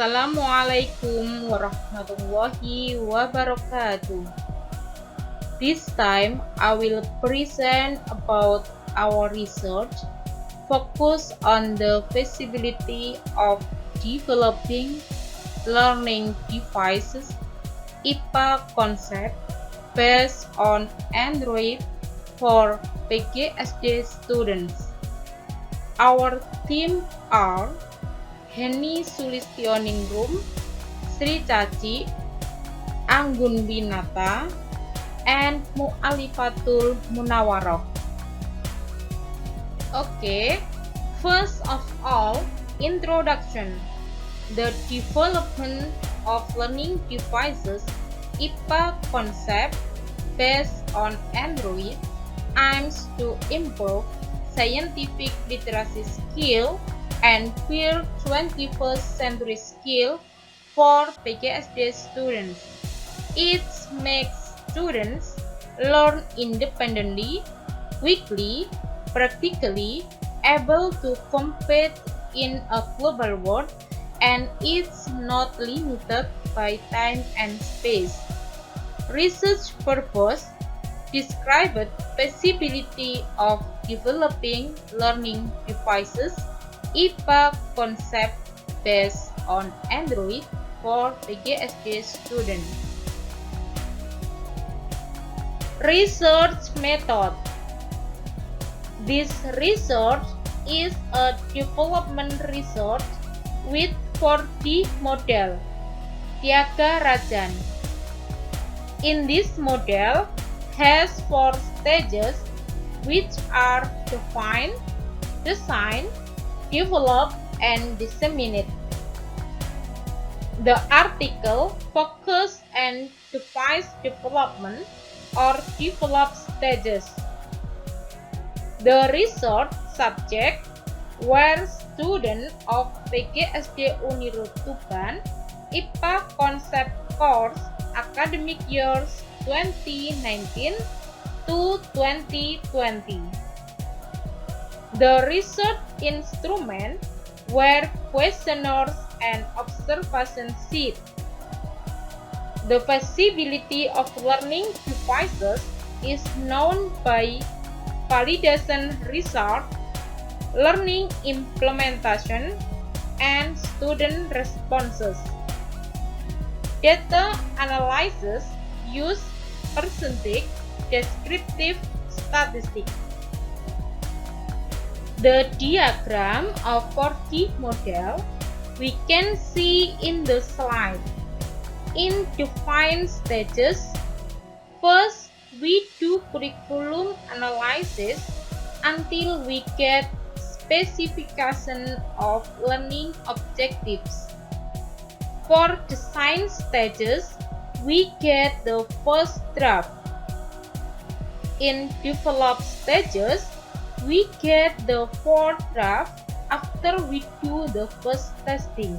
Assalamualaikum warahmatullahi wabarakatuh. This time I will present about our research focus on the feasibility of developing learning devices IPA concept based on Android for PGSD students. Our team are Henny Sulistioningrum, Sri Caci, Anggun Binata, and Mu'alifatul Munawaroh. Okay, first of all, introduction. The development of learning devices IPA concept based on Android aims to improve scientific literacy skill and build 21st century skill for PGSD students. It makes students learn independently, quickly, practically, able to compete in a global world, and it's not limited by time and space. Research purpose described feasibility of developing learning devices IPA concept based on Android for PGSD students. Research method. This research is a development research with 4D model, Tiaga Rajan. In this model has 4 stages which are define, design, develop, and disseminate. The article focus on device development or develop stages. The research subject were students of PGSD Uniru Tuban IPA concept course academic years 2019 to 2020. The research instruments were questionnaires and observation sheets. The feasibility of learning devices is known by validation research, learning implementation, and student responses. Data analysis use percentage descriptive statistics. The diagram of 4D model we can see in the slide. In defined stages, first we do curriculum analysis until we get specification of learning objectives. For design stages, we get the first draft. In develop stages, we get the fourth draft after we do the first testing.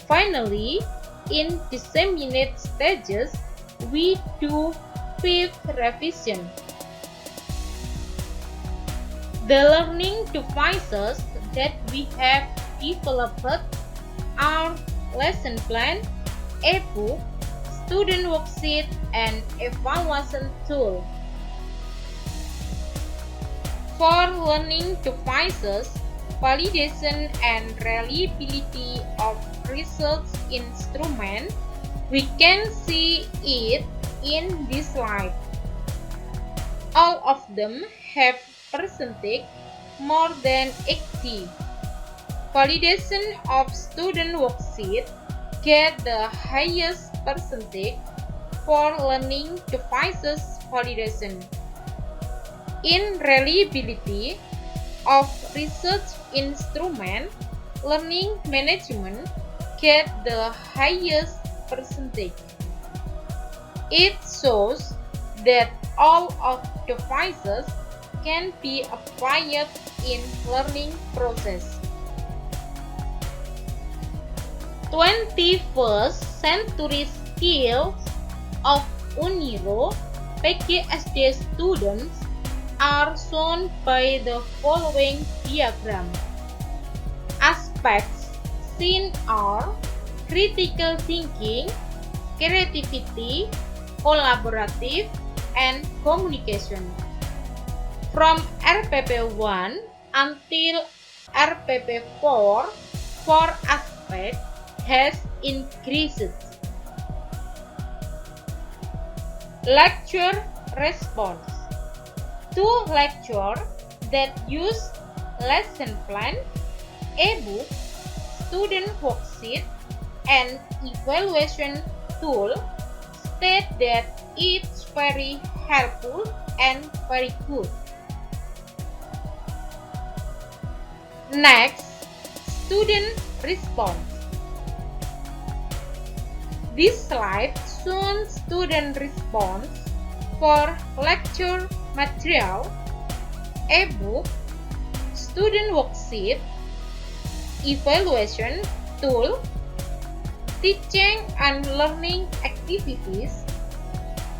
Finally, in disseminate stages, we do fifth revision. The learning devices that we have developed are lesson plan, e-book, student worksheet, and evaluation tool. For learning devices, validation and reliability of research instrument, we can see it in this slide. All of them have percentage more than 80. Validation of student worksheet get the highest percentage for learning devices validation. In reliability of research instrument, learning management get the highest percentage. It shows that all of devices can be applied in learning process. 21st century skills of Uniru PGSD students are shown by the following diagram. Aspects seen are critical thinking, creativity, collaborative, and communication. From RPP 1 until RPP 4, 4 aspects has increased. Lecture response. 2 lectures that use lesson plan, e-book, student worksheet, and evaluation tool state that it's very helpful and very good. Next, student response. This slide shows student response for lecture material, e-book, student worksheet, evaluation tool, teaching and learning activities,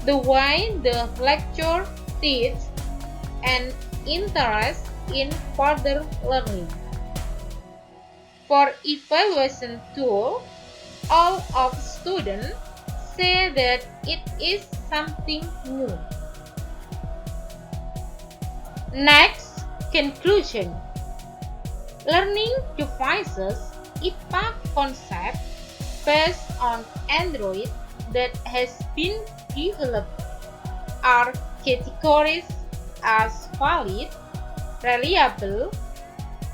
the way the lecture teach, and interest in further learning. For evaluation tool, all of students say that it is something new. Next, conclusion. Learning devices IPA concept based on Android that has been developed are categorized as valid, reliable,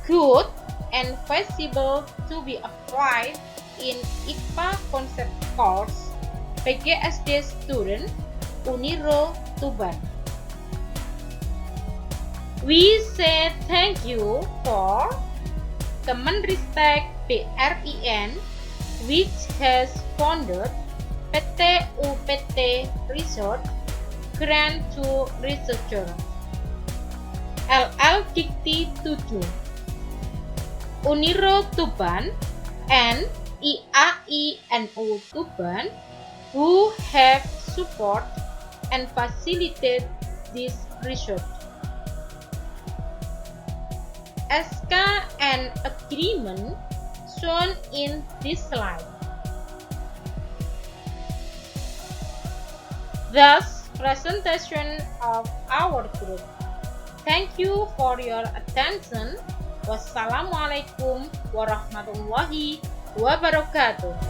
good, and feasible to be applied in IPA concept course PGSD student Uniro Tuban. We say thank you for Kemenristek BRIN, which has funded PT UPT Research Grant to Researcher LL Dikti 7 Uniro Tuban and IAINU Tuban, who have support and facilitate this research. SK and agreement shown in this slide. Thus, presentation of our group. Thank you for your attention. Wassalamualaikum warahmatullahi wabarakatuh.